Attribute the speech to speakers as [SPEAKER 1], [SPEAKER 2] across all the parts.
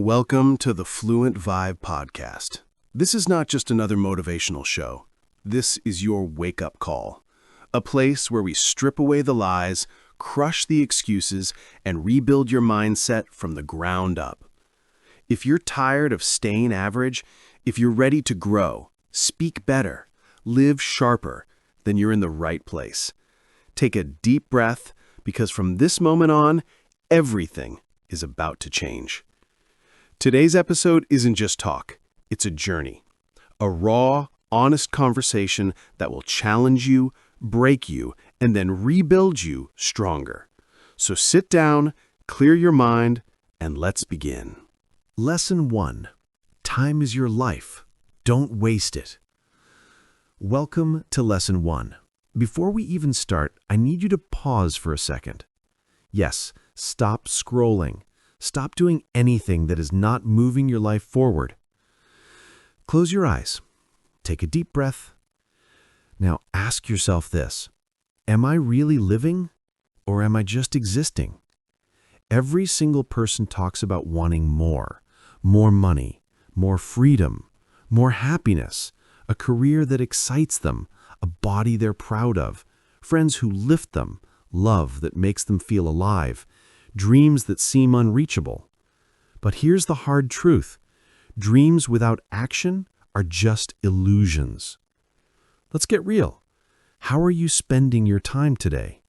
[SPEAKER 1] Welcome to the Fluent Vibe podcast. This is not just another motivational show. This is your wake-up call. A place where we strip away the lies, crush the excuses, and rebuild your mindset from the ground up. If you're tired of staying average, if you're ready to grow, speak better, live sharper, then you're in the right place. Take a deep breath, because from this moment on, everything is about to change. Today's episode isn't just talk, it's a journey. A raw, honest conversation that will challenge you, break you, and then rebuild you stronger. So sit down, clear your mind, and let's begin.
[SPEAKER 2] Lesson 1. Time is your life. Don't waste it. Welcome to Lesson 1. Before we even start, I need you to pause for a second. Yes, stop scrolling. Stop doing anything that is not moving your life forward. Close your eyes. Take a deep breath. Now ask yourself this: am I really living, or am I just existing? Every single person talks about wanting more money, more freedom, more happiness, a career that excites them, a body they're proud of, friends who lift them, love that makes them feel alive, dreams that seem unreachable. But here's the hard truth: dreams without action are just illusions. Let's get real. How are you spending your time today?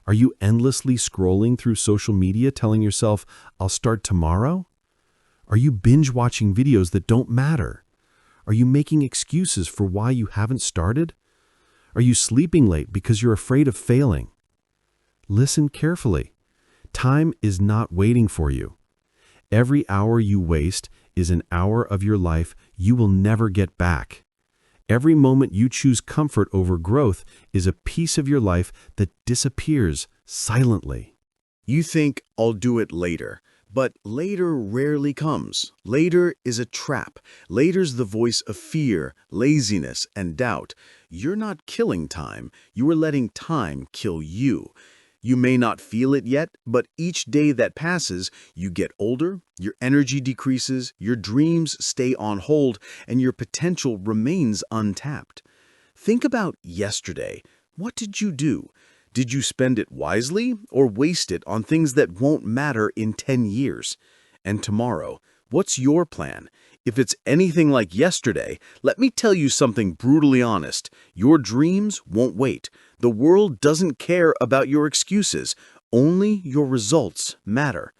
[SPEAKER 2] Are you endlessly scrolling through social media telling yourself, "I'll start tomorrow"? Are you binge-watching videos that don't matter? Are you making excuses for why you haven't started? Are you sleeping late because you're afraid of failing? Listen carefully. Time is not waiting for you. Every hour you waste is an hour of your life you will never get back. Every moment you choose comfort over growth is a piece of your life that disappears silently.
[SPEAKER 1] You think, "I'll do it later." But later rarely comes. Later is a trap. Later's the voice of fear, laziness, and doubt. You're not killing time. You are letting time kill you. You may not feel it yet, but each day that passes, you get older, your energy decreases, your dreams stay on hold, and your potential remains untapped. Think about yesterday. What did you do? Did you spend it wisely or waste it on things that won't matter in 10 years? And tomorrow, what's your plan? If it's anything like yesterday, let me tell you something brutally honest. Your dreams won't wait. The world doesn't care about your excuses. Only your results matter.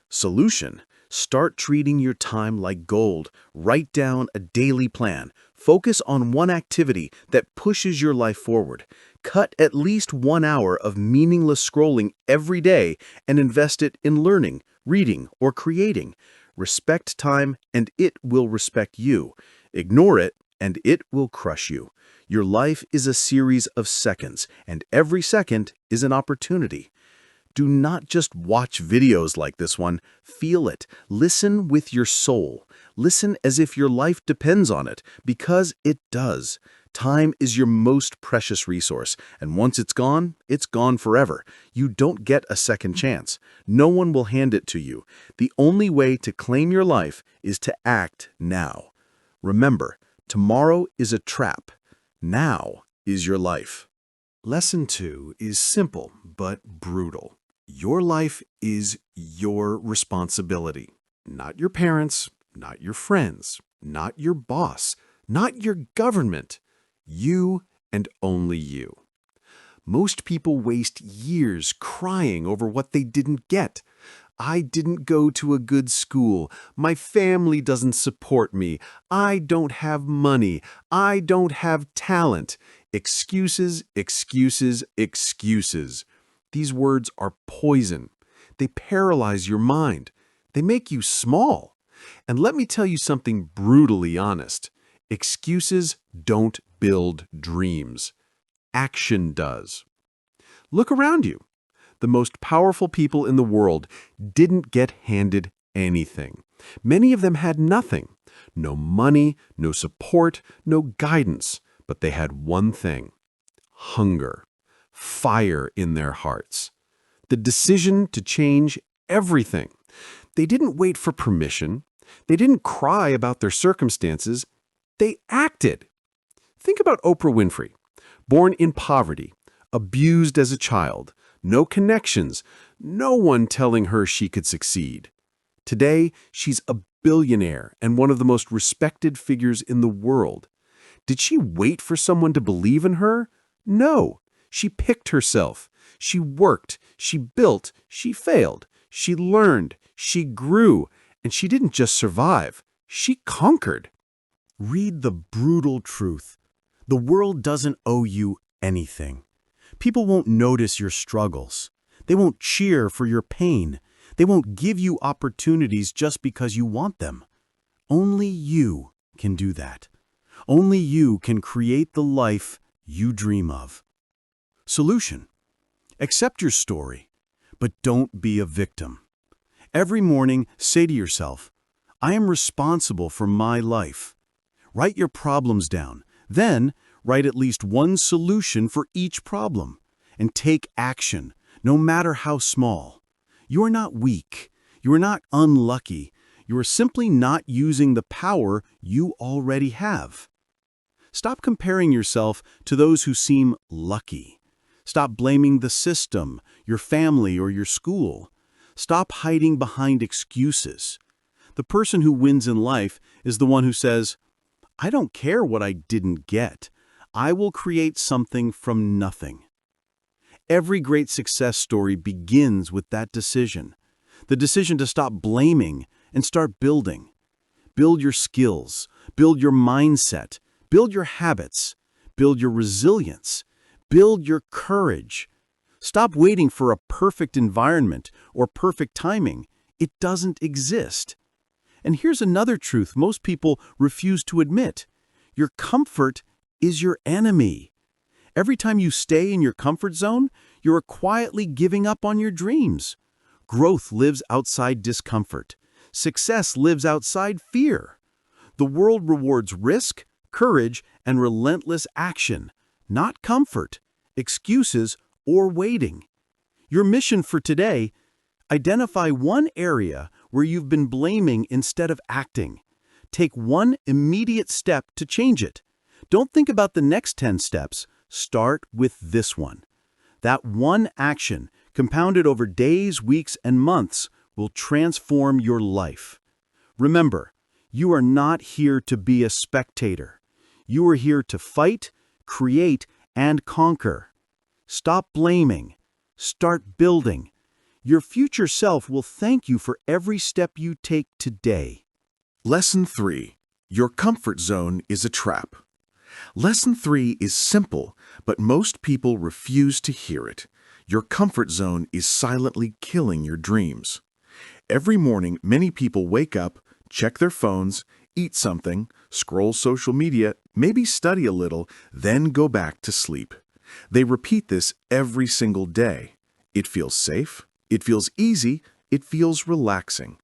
[SPEAKER 1] Solution: start treating your time like gold. Write down a daily plan. Focus on one activity that pushes your life forward. Cut at least 1 hour of meaningless scrolling every day and invest it in learning, reading, or creating. Respect time, and it will respect you. Ignore it, and it will crush you. Your life is a series of seconds, and every second is an opportunity. Do not just watch videos like this one. Feel it. Listen with your soul. Listen as if your life depends on it, because it does. Time is your most precious resource, and once it's gone forever. You don't get a second chance. No one will hand it to you. The only way to claim your life is to act now. Remember, tomorrow is a trap. Now is your life. Lesson 2 is simple but brutal. Your life is your responsibility. Not your parents, not your friends, not your boss, not your government. You and only you. Most people waste years crying over what they didn't get. I didn't go to a good school. My family doesn't support me. I don't have money. I don't have talent. Excuses, excuses, excuses. These words are poison. They paralyze your mind. They make you small. And let me tell you something brutally honest. Excuses don't build dreams. Action does. Look around you. The most powerful people in the world didn't get handed anything. Many of them had nothing. No money, no support, no guidance. But they had one thing: hunger, fire in their hearts. The decision to change everything.
[SPEAKER 2] They didn't wait for permission. They didn't cry about their circumstances. They acted. Think about Oprah Winfrey, born in poverty, abused as a child, no connections, no one telling her she could succeed. Today, she's a billionaire and one of the most respected figures in the world. Did she wait for someone to believe in her? No. She picked herself. She worked. She built. She failed. She learned. She grew. And she didn't just survive. She conquered.
[SPEAKER 1] Read the brutal truth. The world doesn't owe you anything. People won't notice your struggles. They won't cheer for your pain. They won't give you opportunities just because you want them. Only you can do that. Only you can create the life you dream of. Solution: accept your story, but don't be a victim. Every morning, say to yourself, I am responsible for my life. Write your problems down. Then, write at least one solution for each problem. And take action, no matter how small. You are not weak. You are not unlucky. You are simply not using the power you already have. Stop comparing yourself to those who seem lucky. Stop blaming the system, your family, or your school. Stop hiding behind excuses. The person who wins in life is the one who says, I don't care what I didn't get. I will create something from nothing. Every great success story begins with that decision. The decision to stop blaming and start building. Build your skills. Build your mindset. Build your habits. Build your resilience. Build your courage. Stop waiting for a perfect environment or perfect timing. It doesn't exist. And here's another truth most people refuse to admit. Your comfort is your enemy. Every time you stay in your comfort zone, you are quietly giving up on your dreams. Growth lives outside discomfort. Success lives outside fear. The world rewards risk, courage, and relentless action, not comfort, excuses, or waiting. Your mission for today: identify one area where you've been blaming instead of acting. Take one immediate step to change it. Don't think about the next 10 steps. Start with this one. That one action, compounded over days, weeks, and months, will transform your life. Remember, you are not here to be a spectator. You are here to fight, create, and conquer. Stop blaming. Start building. Your future self will thank you for every step you take today.
[SPEAKER 3] Lesson 3. Your comfort zone is a trap. Lesson 3 is simple, but most people refuse to hear it. Your comfort zone is silently killing your dreams. Every morning, many people wake up, check their phones, eat something, scroll social media, maybe study a little, then go back to sleep. They repeat this every single day. It feels safe, it feels easy, it feels relaxing.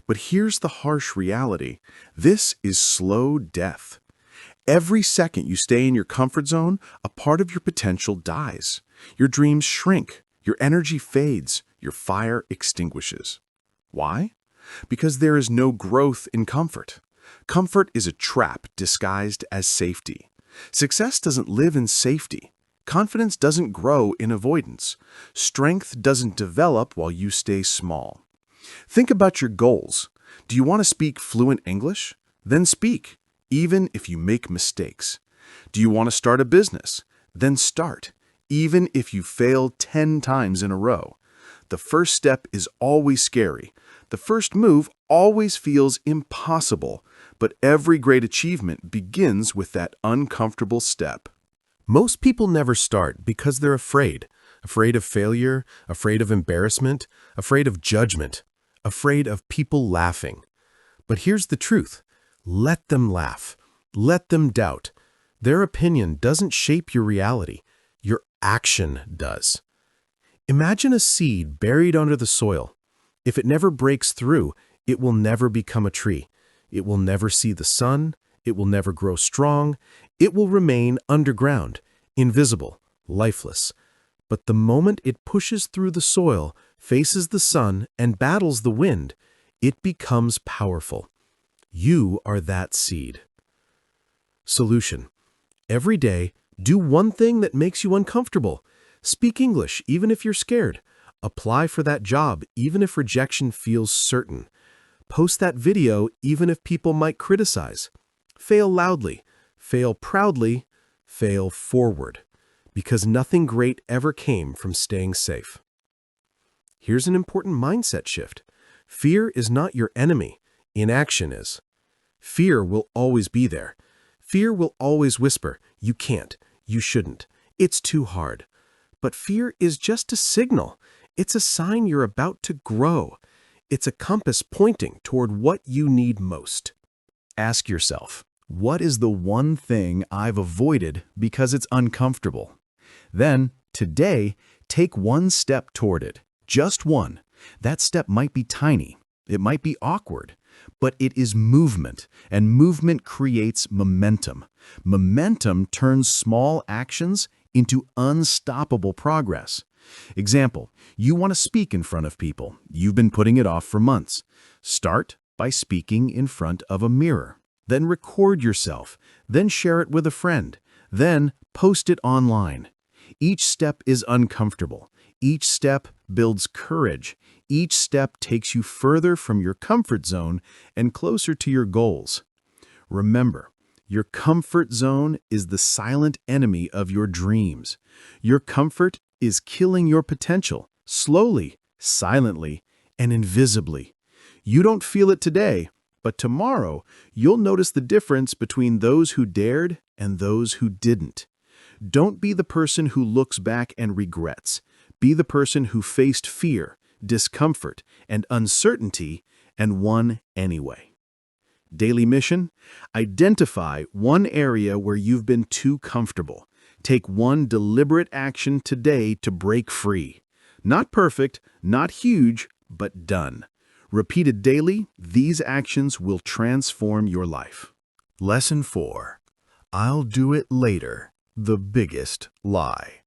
[SPEAKER 3] But here's the harsh reality. This is slow death. Every second you stay in your comfort zone, a part of your potential dies. Your dreams shrink, your energy fades, your fire extinguishes. Why? Because there is no growth in comfort. Comfort is a trap disguised as safety. Success doesn't live in safety. Confidence doesn't grow in avoidance. Strength doesn't develop while you stay small. Think about your goals. Do you want to speak fluent English? Then speak, even if you make mistakes. Do you want to start a business? Then start, even if you fail 10 times in a row. The first step is always scary. The first move always feels impossible, but every great achievement begins with that uncomfortable step.
[SPEAKER 2] Most people never start because they're afraid. Afraid of failure, afraid of embarrassment, afraid of judgment, afraid of people laughing. But here's the truth. Let them laugh. Let them doubt. Their opinion doesn't shape your reality. Your action does. Imagine a seed buried under the soil. If it never breaks through, it will never become a tree. It will never see the sun. It will never grow strong. It will remain underground, invisible, lifeless. But the moment it pushes through the soil, faces the sun, and battles the wind, it becomes powerful. You are that seed. Solution. Every day, do one thing that makes you uncomfortable. Speak English even if you're scared. Apply for that job even if rejection feels certain. Post that video even if people might criticize. Fail loudly. Fail proudly. Fail forward. Because nothing great ever came from staying safe. Here's an important mindset shift. Fear is not your enemy. Inaction is. Fear will always be there. Fear will always whisper, you can't, you shouldn't, it's too hard. But fear is just a signal. It's a sign you're about to grow. It's a compass pointing toward what you need most.
[SPEAKER 1] Ask yourself, what is the one thing I've avoided because it's uncomfortable? Then, today, take one step toward it. Just one. That step might be tiny. It might be awkward. But it is movement, and movement creates momentum. Momentum turns small actions into unstoppable progress. Example, you want to speak in front of people. You've been putting it off for months. Start by speaking in front of a mirror. Then record yourself. Then share it with a friend. Then post it online. Each step is uncomfortable. Each step builds courage. Each step takes you further from your comfort zone and closer to your goals. Remember, your comfort zone is the silent enemy of your dreams. Your comfort is killing your potential, slowly, silently, and invisibly. You don't feel it today, but tomorrow you'll notice the difference between those who dared and those who didn't. Don't be the person who looks back and regrets. Be the person who faced fear, discomfort, and uncertainty and won anyway. Daily mission: identify one area where you've been too comfortable. Take one deliberate action today to break free. Not perfect, not huge, but done. Repeated daily, these actions will transform your life.
[SPEAKER 2] Lesson 4. I'll do it later. The biggest lie.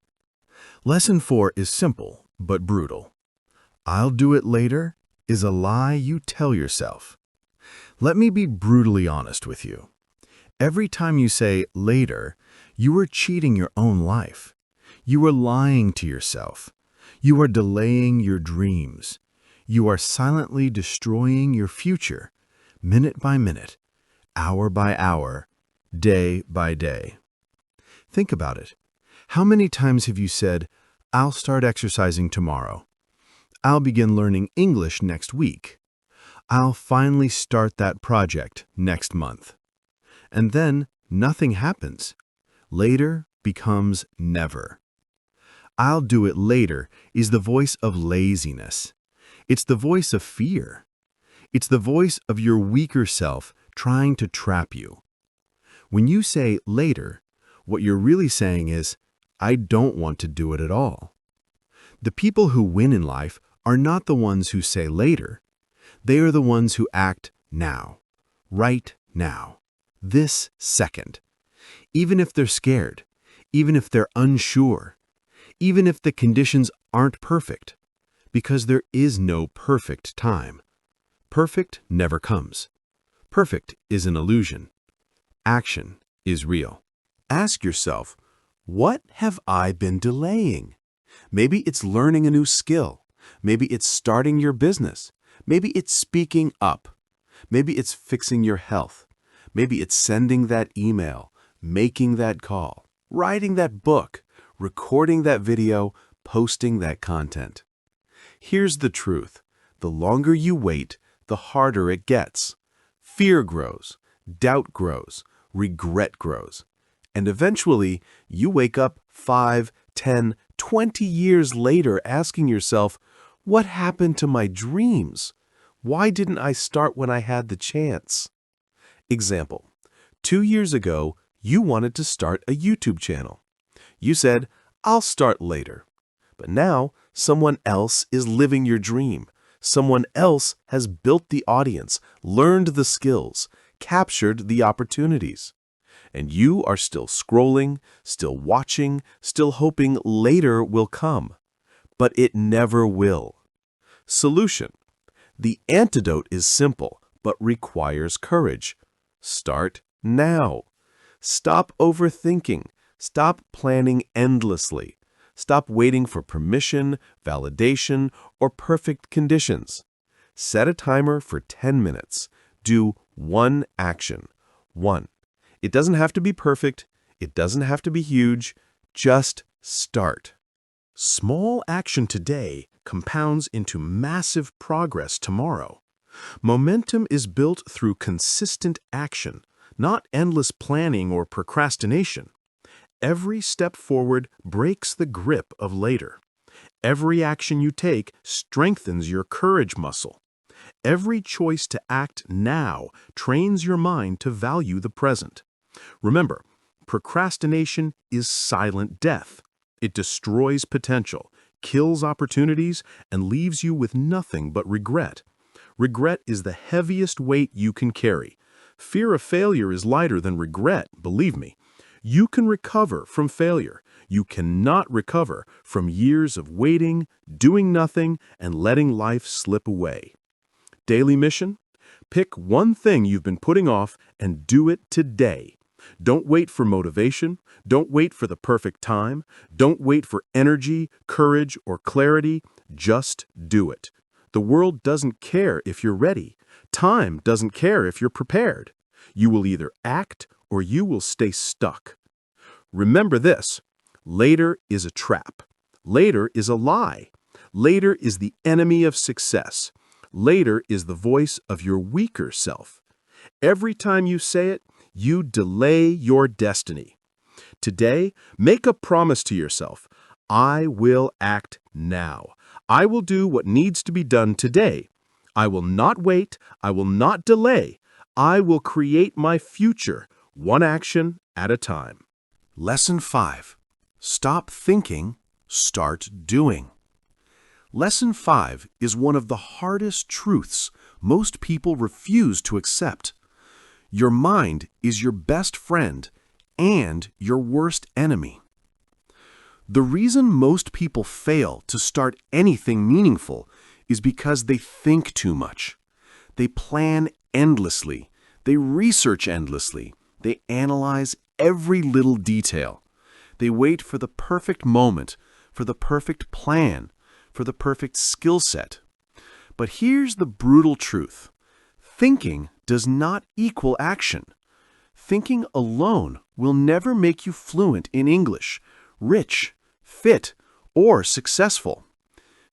[SPEAKER 2] Lesson 4 is simple, but brutal. I'll do it later is a lie you tell yourself. Let me be brutally honest with you. Every time you say later, you are cheating your own life. You are lying to yourself. You are delaying your dreams. You are silently destroying your future, minute by minute, hour by hour, day by day. Think about it. How many times have you said, I'll start exercising tomorrow. I'll begin learning English next week. I'll finally start that project next month. And then nothing happens. Later becomes never. I'll do it later is the voice of laziness. It's the voice of fear. It's the voice of your weaker self trying to trap you. When you say later, what you're really saying is, I don't want to do it at all. The people who win in life are not the ones who say later. They are the ones who act now, right now, this second. Even if they're scared, even if they're unsure, even if the conditions aren't perfect, because there is no perfect time. Perfect never comes. Perfect is an illusion. Action is real.
[SPEAKER 3] Ask yourself, what have I been delaying? Maybe it's learning a new skill. Maybe it's starting your business. Maybe it's speaking up. Maybe it's fixing your health. Maybe it's sending that email, making that call, writing that book, recording that video, posting that content. Here's the truth. The longer you wait, the harder it gets. Fear grows, doubt grows, regret grows. And eventually, you wake up 5, 10, 20 years later asking yourself, what happened to my dreams? Why didn't I start when I had the chance? Example, 2 years ago, you wanted to start a YouTube channel. You said, I'll start later. But now, someone else is living your dream. Someone else has built the audience, learned the skills, captured the opportunities. And you are still scrolling, still watching, still hoping later will come. But it never will. Solution: The antidote is simple, but requires courage. Start now. Stop overthinking. Stop planning endlessly. Stop waiting for permission, validation, or perfect conditions. Set a timer for 10 minutes. Do one action. One. It doesn't have to be perfect. It doesn't have to be huge. Just start.
[SPEAKER 1] Small action today compounds into massive progress tomorrow. Momentum is built through consistent action, not endless planning or procrastination. Every step forward breaks the grip of later. Every action you take strengthens your courage muscle. Every choice to act now trains your mind to value the present. Remember, procrastination is silent death. It destroys potential, kills opportunities, and leaves you with nothing but regret. Regret is the heaviest weight you can carry. Fear of failure is lighter than regret, believe me. You can recover from failure. You cannot recover from years of waiting, doing nothing, and letting life slip away. Daily mission? Pick one thing you've been putting off and do it today. Don't wait for motivation. Don't wait for the perfect time. Don't wait for energy, courage, or clarity. Just do it. The world doesn't care if you're ready. Time doesn't care if you're prepared. You will either act or you will stay stuck. Remember this: later is a trap. Later is a lie. Later is the enemy of success. Later is the voice of your weaker self. Every time you say it, you delay your destiny. Today, make a promise to yourself. I will act now. I will do what needs to be done today. I will not wait. I will not delay. I will create my future, one action at a time.
[SPEAKER 3] Lesson 5. Stop thinking, start doing. Lesson 5 is one of the hardest truths most people refuse to accept. Your mind is your best friend and your worst enemy. The reason most people fail to start anything meaningful is because they think too much. They plan endlessly. They research endlessly. They analyze every little detail. They wait for the perfect moment, for the perfect plan, for the perfect skill set. But here's the brutal truth. Thinking does not equal action. Thinking alone will never make you fluent in English, rich, fit, or successful.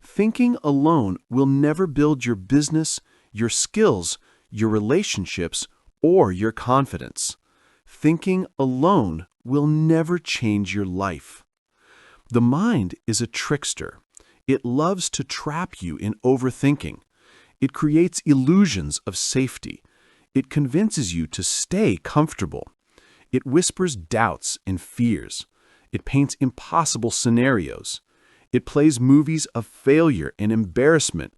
[SPEAKER 3] Thinking alone will never build your business, your skills, your relationships, or your confidence. Thinking alone will never change your life. The mind is a trickster. It loves to trap you in overthinking. It creates illusions of safety. It convinces you to stay comfortable. It whispers doubts and fears. It paints impossible scenarios. It plays movies of failure and embarrassment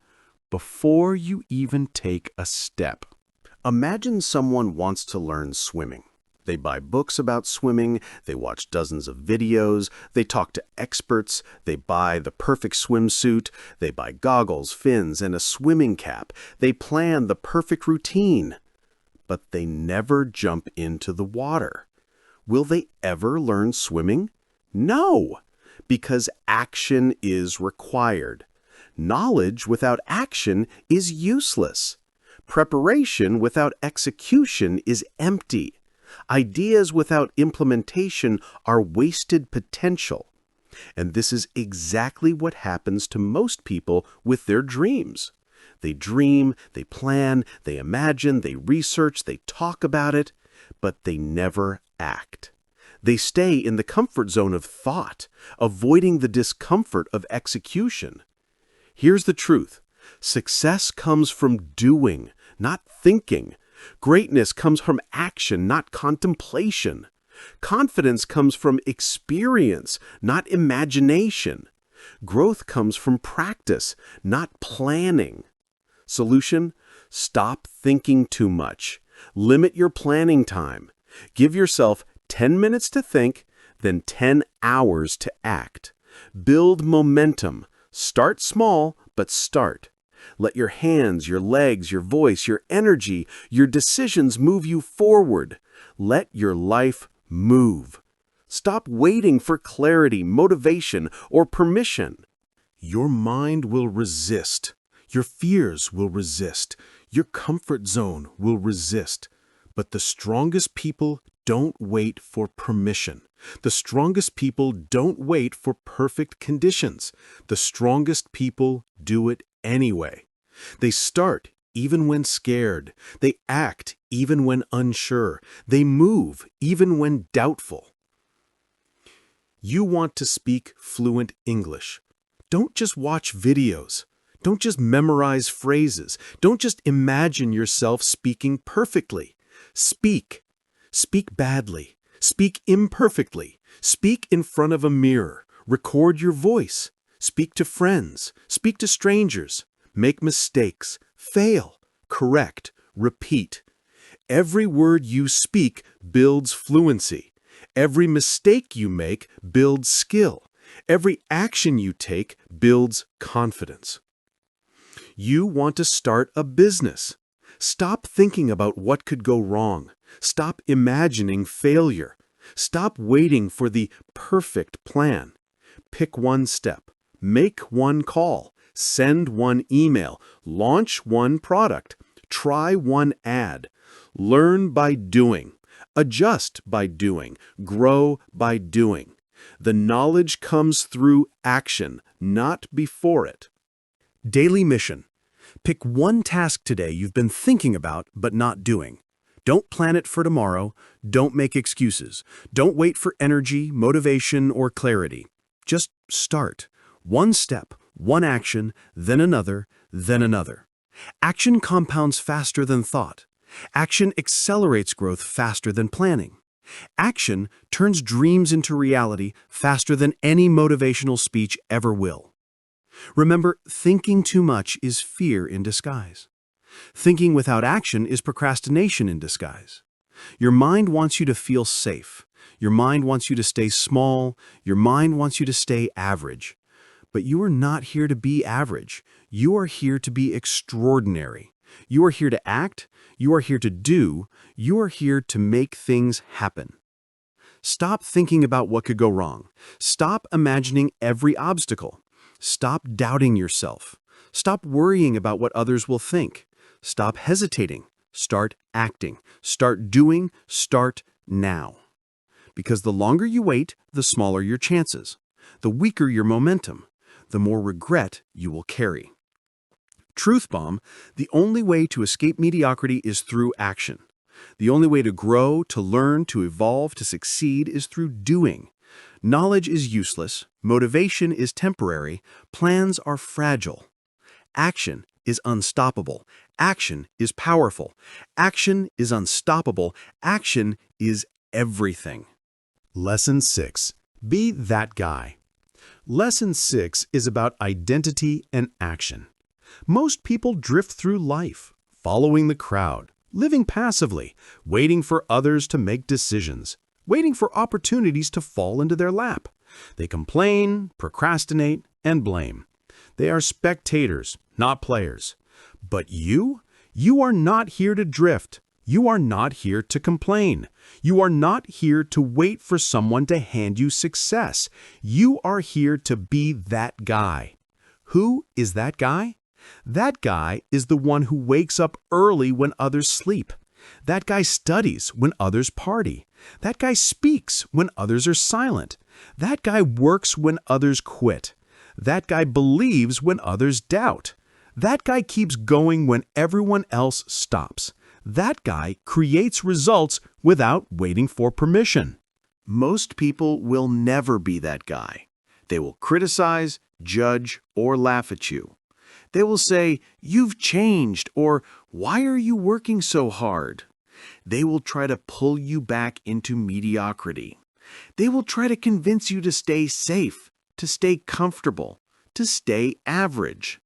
[SPEAKER 3] before you even take a step.
[SPEAKER 1] Imagine someone wants to learn swimming. They buy books about swimming, they watch dozens of videos, they talk to experts, they buy the perfect swimsuit, they buy goggles, fins, and a swimming cap. They plan the perfect routine, but they never jump into the water. Will they ever learn swimming? No, because action is required. Knowledge without action is useless. Preparation without execution is empty. Ideas without implementation are wasted potential. And this is exactly what happens to most people with their dreams. They dream, they plan, they imagine, they research, they talk about it, but they never act. They stay in the comfort zone of thought, avoiding the discomfort of execution. Here's the truth. Success comes from doing, not thinking. Greatness comes from action, not contemplation. Confidence comes from experience, not imagination. Growth comes from practice, not planning. Solution? Stop thinking too much. Limit your planning time. Give yourself 10 minutes to think, then 10 hours to act. Build momentum. Start small, but start.
[SPEAKER 3] Let your hands, your legs, your voice, your energy, your decisions move you forward. Let your life move. Stop waiting for clarity, motivation, or permission. Your mind will resist. Your fears will resist. Your comfort zone will resist. But the strongest people don't wait for permission. The strongest people don't wait for perfect conditions. The strongest people do it anyway. They start even when scared. They act even when unsure. They move even when doubtful. You want to speak fluent English. Don't just watch videos. Don't just memorize phrases. Don't just imagine yourself speaking perfectly. Speak. Speak badly. Speak imperfectly. Speak in front of a mirror. Record your voice. Speak to friends. Speak to strangers. Make mistakes. Fail. Correct. Repeat. Every word you speak builds fluency. Every mistake you make builds skill. Every action you take builds confidence. You want to start a business. Stop thinking about what could go wrong. Stop imagining failure. Stop waiting for the perfect plan. Pick one step. Make one call. Send one email. Launch one product. Try one ad. Learn by doing. Adjust by doing. Grow by doing. The knowledge comes through action, not before it.
[SPEAKER 1] Daily mission. Pick one task today you've been thinking about but not doing. Don't plan it for tomorrow. Don't make excuses. Don't wait for energy, motivation, or clarity. Just start. One step, one action, then another, then another. Action compounds faster than thought. Action accelerates growth faster than planning. Action turns dreams into reality faster than any motivational speech ever will. Remember, thinking too much is fear in disguise. Thinking without action is procrastination in disguise. Your mind wants you to feel safe. Your mind wants you to stay small. Your mind wants you to stay average. But you are not here to be average. You are here to be extraordinary. You are here to act. You are here to do. You are here to make things happen. Stop thinking about what could go wrong. Stop imagining every obstacle. Stop doubting yourself. Stop worrying about what others will think. Stop hesitating. Start acting. Start doing. Start now. Because the longer you wait, the smaller your chances. The weaker your momentum. The more regret you will carry. Truth bomb, the only way to escape mediocrity is through action. The only way to grow, to learn, to evolve, to succeed is through doing. Knowledge is useless, motivation is temporary, plans are fragile. Action is unstoppable. Action is powerful. Action is unstoppable. Action is everything.
[SPEAKER 2] Lesson 6. Be that guy. Lesson 6 is about identity and action. Most people drift through life, following the crowd, living passively, waiting for others to make decisions, waiting for opportunities to fall into their lap. They complain, procrastinate, and blame. They are spectators, not players. But you are not here to drift. You are not here to complain. You are not here to wait for someone to hand you success. You are here to be that guy. Who is that guy? That guy is the one who wakes up early when others sleep. That guy studies when others party. That guy speaks when others are silent. That guy works when others quit. That guy believes when others doubt. That guy keeps going when everyone else stops. That guy creates results without waiting for permission.
[SPEAKER 3] Most people will never be that guy. They will criticize, judge, or laugh at you. They will say, "You've changed," or "Why are you working so hard?" They will try to pull you back into mediocrity. They will try to convince you to stay safe, to stay comfortable, to stay average.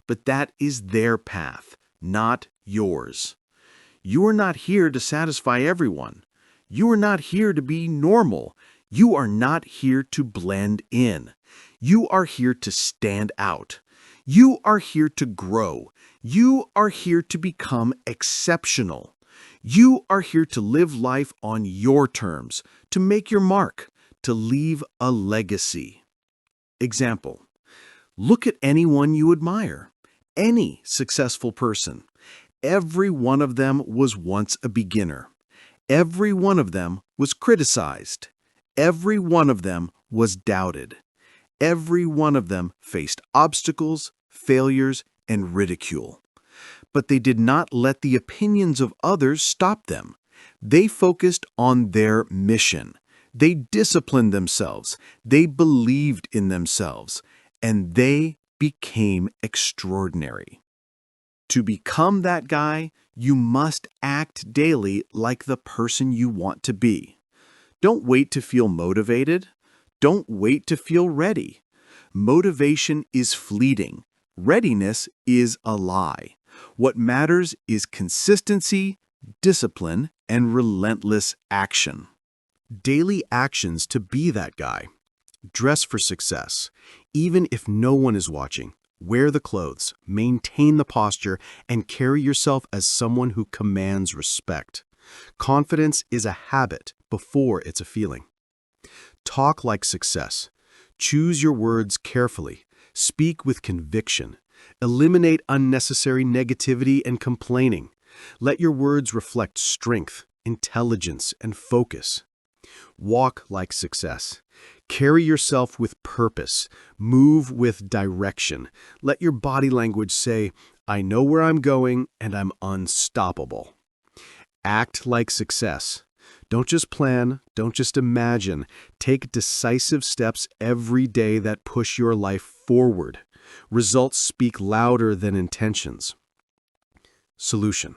[SPEAKER 3] But that is their path, not yours. You are not here to satisfy everyone. You are not here to be normal. You are not here to blend in. You are here to stand out. You are here to grow. You are here to become exceptional. You are here to live life on your terms, to make your mark, to leave a legacy. Example: look at anyone you admire, any successful person. Every one of them was once a beginner. Every one of them was criticized. Every one of them was doubted. Every one of them faced obstacles, failures, and ridicule. But they did not let the opinions of others stop them. They focused on their mission. They disciplined themselves. They believed in themselves. And they became extraordinary. To become that guy, you must act daily like the person you want to be. Don't wait to feel motivated. Don't wait to feel ready. Motivation is fleeting. Readiness is a lie. What matters is consistency, discipline, and relentless action.
[SPEAKER 2] Daily actions to be that guy. Dress for success. Even if no one is watching, wear the clothes, maintain the posture, and carry yourself as someone who commands respect. Confidence is a habit before it's a feeling. Talk like success. Choose your words carefully. Speak with conviction. Eliminate unnecessary negativity and complaining. Let your words reflect strength, intelligence, and focus. Walk like success. Carry yourself with purpose. Move with direction. Let your body language say, "I know where I'm going and I'm unstoppable." Act like success. Don't just plan, don't just imagine. Take decisive steps every day that push your life forward. Results speak louder than intentions. Solution.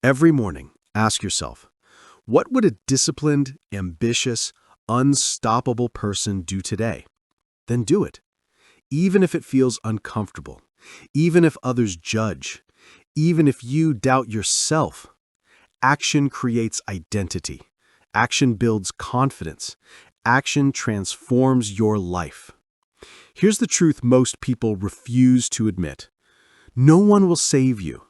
[SPEAKER 2] Every morning, ask yourself, what would a disciplined, ambitious, unstoppable person do today? Then do it. Even if it feels uncomfortable, even if others judge, even if you doubt yourself. Action creates identity. Action builds confidence. Action transforms your life. Here's the truth most people refuse to admit. No one will save you.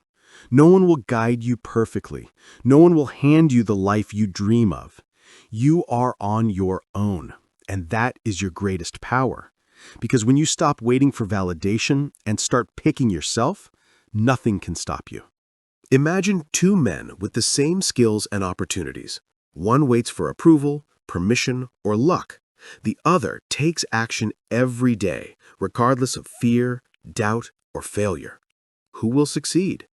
[SPEAKER 2] No one will guide you perfectly. No one will hand you the life you dream of. You are on your own, and that is your greatest power. Because when you stop waiting for validation and start picking yourself, nothing can stop you. Imagine two men with the same skills and opportunities. One waits for approval, permission, or luck. The other takes action every day, regardless of fear, doubt, or failure. Who will succeed?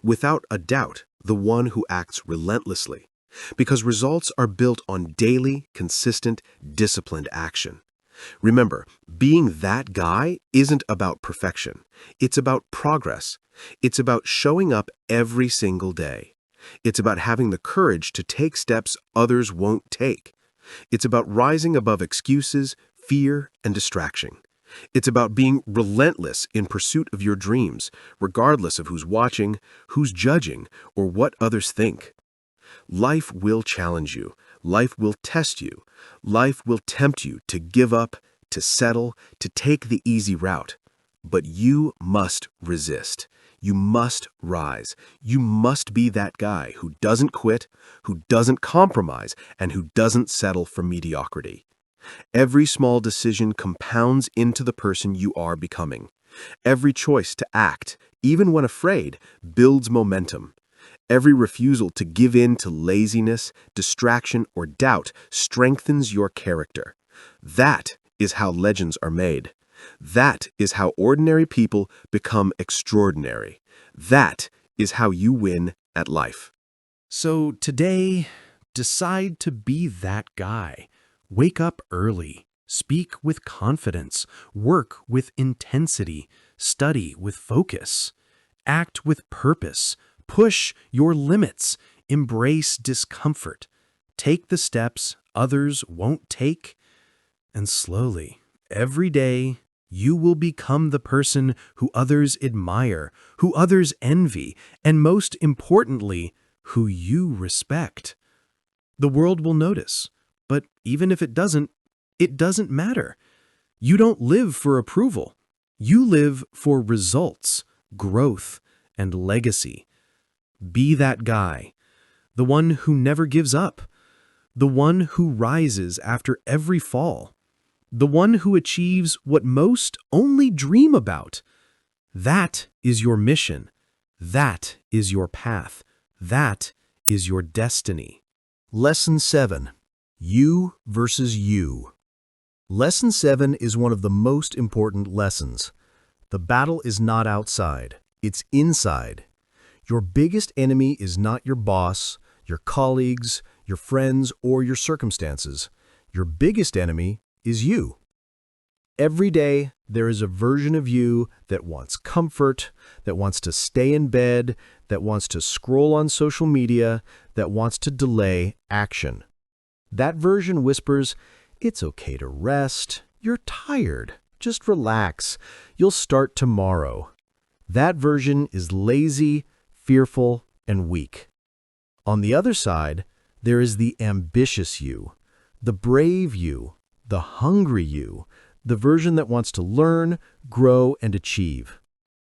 [SPEAKER 2] Without a doubt, the one who acts relentlessly. Because results are built on daily, consistent, disciplined action. Remember, being that guy isn't about perfection. It's about progress. It's about showing up every single day. It's about having the courage to take steps others won't take. It's about rising above excuses, fear, and distraction. It's about being relentless in pursuit of your dreams, regardless of who's watching, who's judging, or what others think. Life will challenge you. Life will test you. Life will tempt you to give up, to settle, to take the easy route. But you must resist. You must rise. You must be that guy who doesn't quit, who doesn't compromise, and who doesn't settle for mediocrity. Every small decision compounds into the person you are becoming. Every choice to act, even when afraid, builds momentum. Every refusal to give in to laziness, distraction, or doubt strengthens your character. That is how legends are made. That is how ordinary people become extraordinary. That is how you win at life. So today, decide to be that guy. Wake up early. Speak with confidence. Work with intensity. Study with focus. Act with purpose. Push your limits. Embrace discomfort. Take the steps others won't take. And slowly, every day, you will become the person who others admire, who others envy, and most importantly, who you respect. The world will notice, but even if it doesn't matter. You don't live for approval. You live for results, growth, and legacy. Be that guy, the one who never gives up, the one who rises after every fall, the one who achieves what most only dream about. That is your mission. That is your path. That is your destiny. Lesson 7. You versus you. Lesson 7 is one of the most important lessons. The battle is not outside, it's inside. Your biggest enemy is not your boss, your colleagues, your friends, or your circumstances. Your biggest enemy is you. Every day, there is a version of you that wants comfort, that wants to stay in bed, that wants to scroll on social media, that wants to delay action. That version whispers, "It's okay to rest. You're tired. Just relax. You'll start tomorrow." That version is lazy, fearful, and weak. On the other side, there is the ambitious you, the brave you, the hungry you, the version that wants to learn, grow, and achieve.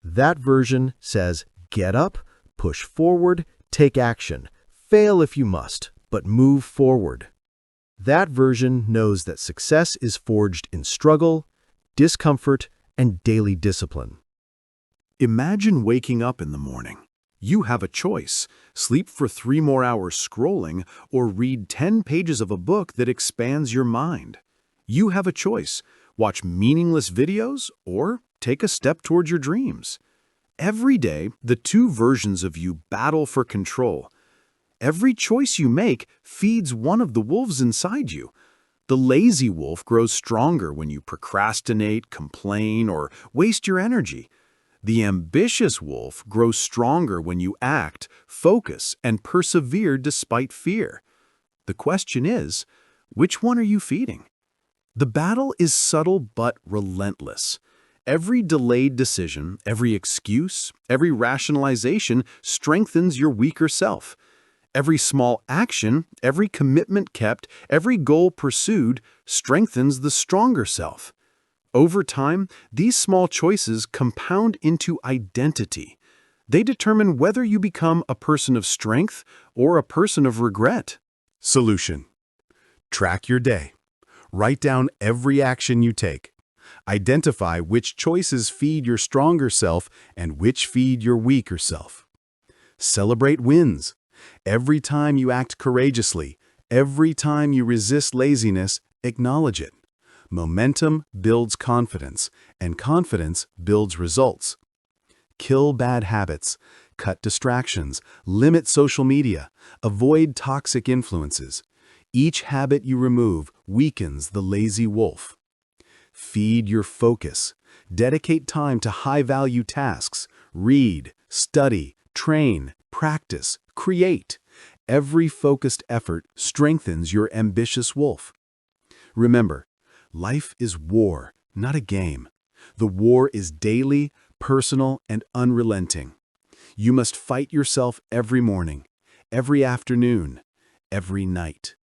[SPEAKER 2] That version says, get up, push forward, take action, fail if you must, but move forward. That version knows that success is forged in struggle, discomfort, and daily discipline.
[SPEAKER 3] Imagine waking up in the morning. You have a choice: sleep for 3 more hours scrolling or read 10 pages of a book that expands your mind. You have a choice: watch meaningless videos or take a step towards your dreams. Every day, the two versions of you battle for control. Every choice you make feeds one of the wolves inside you. The lazy wolf grows stronger when you procrastinate, complain, or waste your energy. The ambitious wolf grows stronger when you act, focus, and persevere despite fear. The question is, which one are you feeding? The battle is subtle but relentless. Every delayed decision, every excuse, every rationalization strengthens your weaker self. Every small action, every commitment kept, every goal pursued strengthens the stronger self. Over time, these small choices compound into identity. They determine whether you become a person of strength or a person of regret.
[SPEAKER 1] Solution: track your day. Write down every action you take. Identify which choices feed your stronger self and which feed your weaker self. Celebrate wins. Every time you act courageously, every time you resist laziness, acknowledge it. Momentum builds confidence, and confidence builds results. Kill bad habits, cut distractions, limit social media, avoid toxic influences. Each habit you remove weakens the lazy wolf. Feed your focus. Dedicate time to high-value tasks. Read, study, train, practice, create. Every focused effort strengthens your ambitious wolf. Remember, life is war, not a game. The war is daily, personal, and unrelenting. You must fight yourself every morning, every afternoon, every night.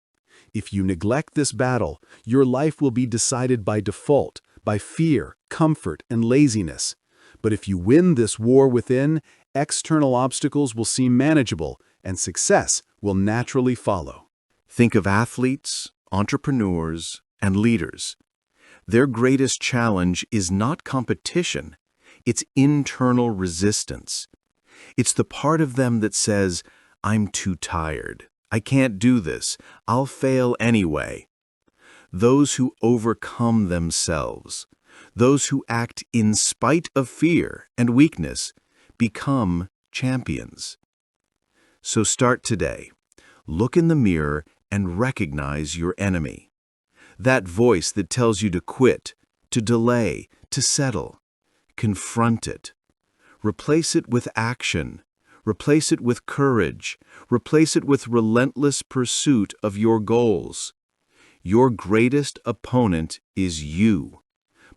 [SPEAKER 1] If you neglect this battle, your life will be decided by default, by fear, comfort, and laziness. But if you win this war within, external obstacles will seem manageable, and success will naturally follow.
[SPEAKER 3] Think of athletes, entrepreneurs, and leaders. Their greatest challenge is not competition, it's internal resistance. It's the part of them that says, "I'm too tired. I can't do this. I'll fail anyway." Those who overcome themselves, those who act in spite of fear and weakness, become champions. So start today. Look in the mirror and recognize your enemy. That voice that tells you to quit, to delay, to settle. Confront it. Replace it with action. Replace it with courage. Replace it with relentless pursuit of your goals. Your greatest opponent is you,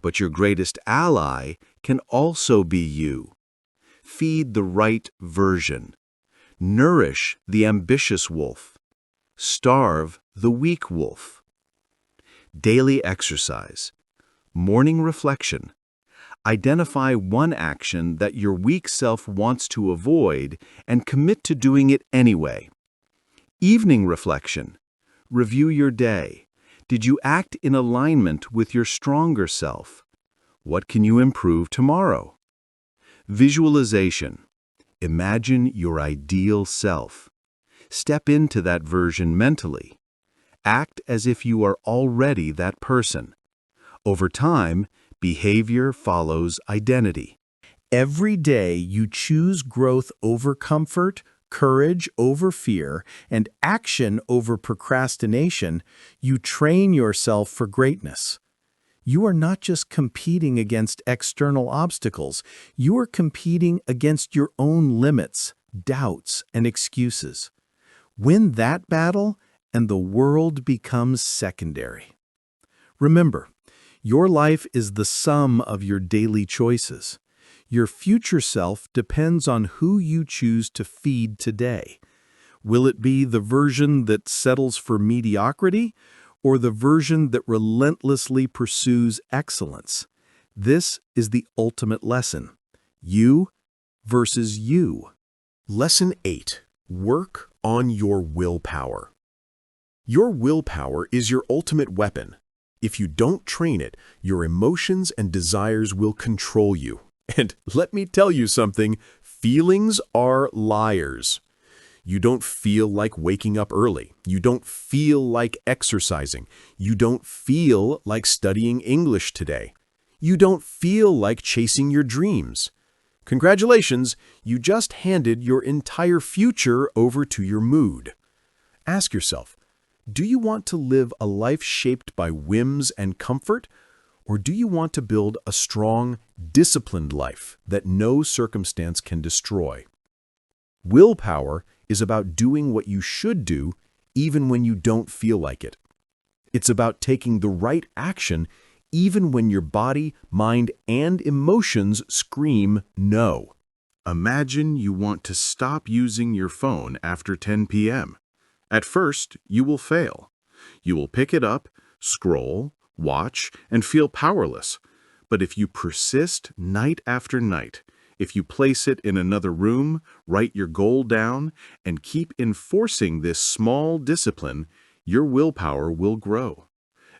[SPEAKER 3] but your greatest ally can also be you. Feed the right version. Nourish the ambitious wolf. Starve the weak wolf. Daily exercise. Morning reflection.
[SPEAKER 1] Identify one action that your weak self wants to avoid and commit to doing it anyway. Evening reflection. Review your day. Did you act in alignment with your stronger self? What can you improve tomorrow? Visualization. Imagine your ideal self. Step into that version mentally. Act as if you are already that person. Over time, behavior follows identity. Every day you choose growth over comfort, courage over fear, and action over procrastination. You train yourself for greatness. You are not just competing against external obstacles, you are competing against your own limits, doubts, and excuses. Win that battle, and the world becomes secondary. Remember, your life is the sum of your daily choices. Your future self depends on who you choose to feed today. Will it be the version that settles for mediocrity, or the version that relentlessly pursues excellence? This is the ultimate lesson. You versus you.
[SPEAKER 3] Lesson 8. Work on your willpower. Your willpower is your ultimate weapon. If you don't train it, your emotions and desires will control you. And let me tell you something, feelings are liars. You don't feel like waking up early. You don't feel like exercising. You don't feel like studying English today. You don't feel like chasing your dreams. Congratulations, you just handed your entire future over to your mood. Ask yourself, do you want to live a life shaped by whims and comfort, or do you want to build a strong, disciplined life that no circumstance can destroy? Willpower is about doing what you should do even when you don't feel like it. It's about taking the right action even when your body, mind, and emotions scream no. Imagine you want to stop using your phone after 10 p.m. At first, you will fail. You will pick it up, scroll, watch, and feel powerless. But if you persist night after night, if you place it in another room, write your goal down, and keep enforcing this small discipline, your willpower will grow.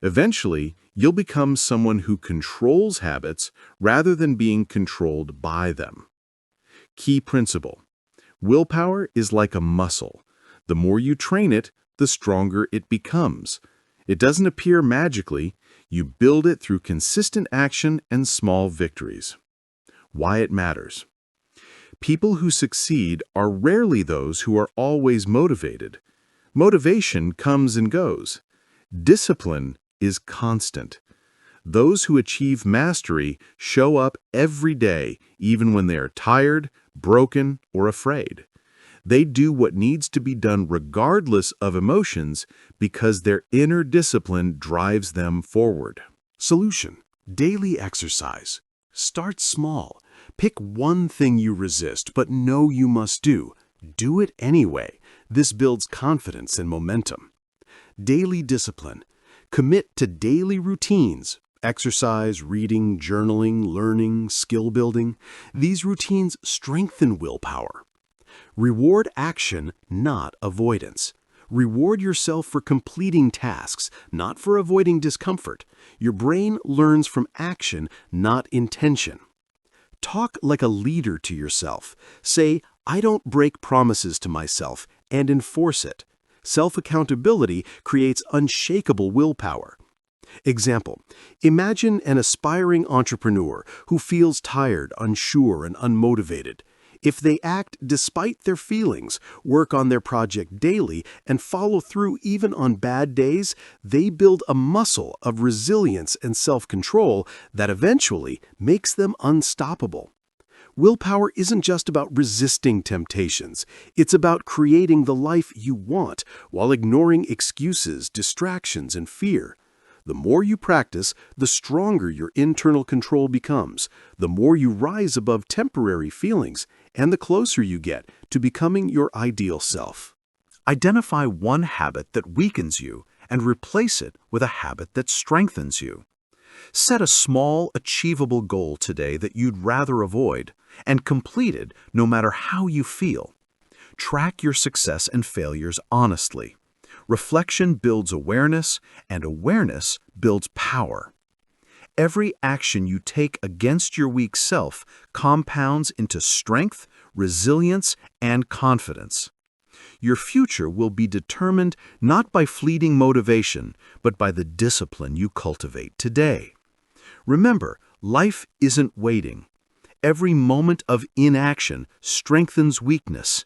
[SPEAKER 3] Eventually, you'll become someone who controls habits rather than being controlled by them. Key principle. Willpower is like a muscle. The more you train it, the stronger it becomes. It doesn't appear magically. You build it through consistent action and small victories. Why it matters. People who succeed are rarely those who are always motivated. Motivation comes and goes. Discipline is constant. Those who achieve mastery show up every day, even when they are tired, broken, or afraid. They do what needs to be done regardless of emotions because their inner discipline drives them forward. Solution: daily exercise. Start small. Pick one thing you resist but know you must do. Do it anyway. This builds confidence and momentum. Daily discipline. Commit to daily routines. Exercise, reading, journaling, learning, skill building. These routines strengthen willpower. Reward action, not avoidance. Reward yourself for completing tasks, not for avoiding discomfort. Your brain learns from action, not intention. Talk like a leader to yourself. Say, I don't break promises to myself, and enforce it. Self-accountability creates unshakable willpower. Example, imagine an aspiring entrepreneur who feels tired, unsure, and unmotivated. If they act despite their feelings, work on their project daily, and follow through even on bad days, they build a muscle of resilience and self-control that eventually makes them unstoppable. Willpower isn't just about resisting temptations. It's about creating the life you want while ignoring excuses, distractions, and fear. The more you practice, the stronger your internal control becomes, the more you rise above temporary feelings, and the closer you get to becoming your ideal self. Identify one habit that weakens you and replace it with a habit that strengthens you. Set a small, achievable goal today that you'd rather avoid, and complete it no matter how you feel. Track your success and failures honestly. Reflection builds awareness, and awareness builds power. Every action you take against your weak self compounds into strength, resilience, and confidence. Your future will be determined not by fleeting motivation, but by the discipline you cultivate today. Remember, life isn't waiting. Every moment of inaction strengthens weakness.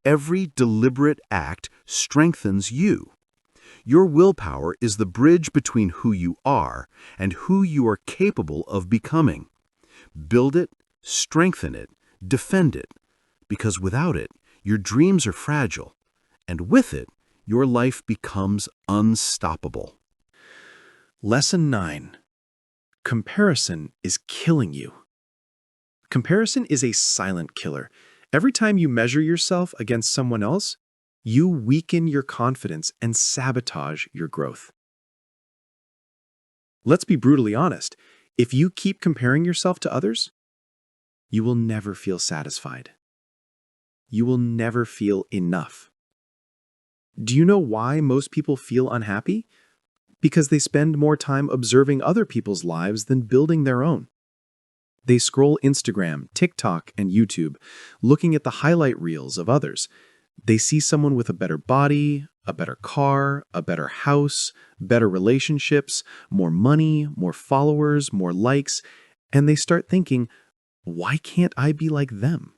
[SPEAKER 3] Every deliberate act strengthens you. Your willpower is the bridge between who you are and who you are capable of becoming. Build it, strengthen it, defend it, because without it, your dreams are fragile, and with it, your life becomes unstoppable. Lesson 9. Comparison is killing you. Comparison is a silent killer. Every time you measure yourself against someone else, you weaken your confidence and sabotage your growth. Let's be brutally honest. If you keep comparing yourself to others, you will never feel satisfied. You will never feel enough. Do you know why most people feel unhappy? Because they spend more time observing other people's lives than building their own. They scroll Instagram, TikTok, and YouTube, looking at the highlight reels of others. They see someone with a better body, a better car, a better house, better relationships, more money, more followers, more likes, and they start thinking, why can't I be like them?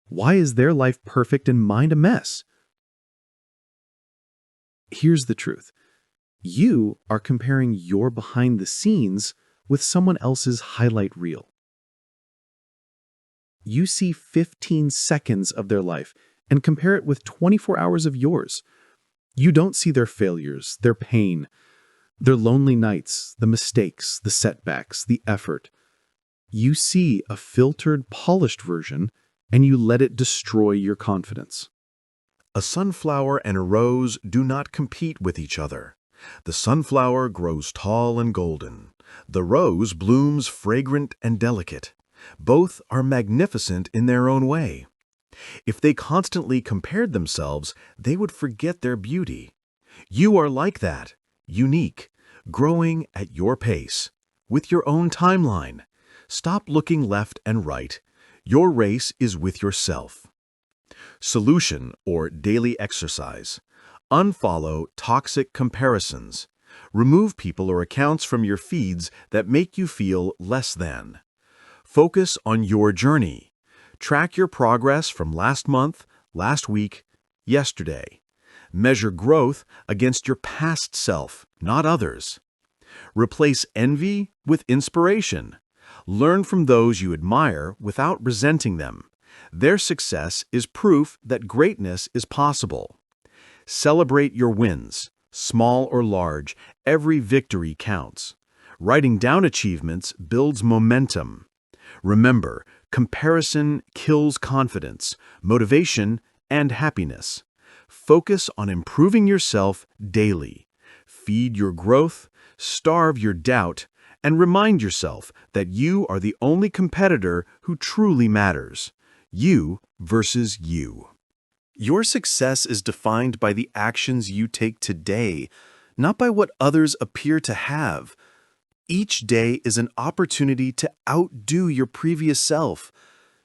[SPEAKER 3] Why is their life perfect and mine a mess? Here's the truth. You are comparing your behind the scenes with someone else's highlight reel. You see 15 seconds of their life and compare it with 24 hours of yours. You don't see their failures, their pain, their lonely nights, the mistakes, the setbacks, the effort. You see a filtered, polished version, and you let it destroy your confidence. A sunflower and a rose do not compete with each other. The sunflower grows tall and golden. The rose blooms fragrant and delicate. Both are magnificent in their own way. If they constantly compared themselves, they would forget their beauty. You are like that, unique, growing at your pace, with your own timeline. Stop looking left and right. Your race is with yourself. Solution or daily exercise. Unfollow toxic comparisons. Remove people or accounts from your feeds that make you feel less than. Focus on your journey. Track your progress from last month, last week, yesterday. Measure growth against your past self, not others. Replace envy with inspiration. Learn from those you admire without resenting them. Their success is proof that greatness is possible. Celebrate your wins, small or large. Every victory counts. Writing down achievements builds momentum. Remember, comparison kills confidence, motivation, and happiness. Focus on improving yourself daily. Feed your growth, starve your doubt, and remind yourself that you are the only competitor who truly matters. You versus you. Your success is defined by the actions you take today, not by what others appear to have. Each day is an opportunity to outdo your previous self.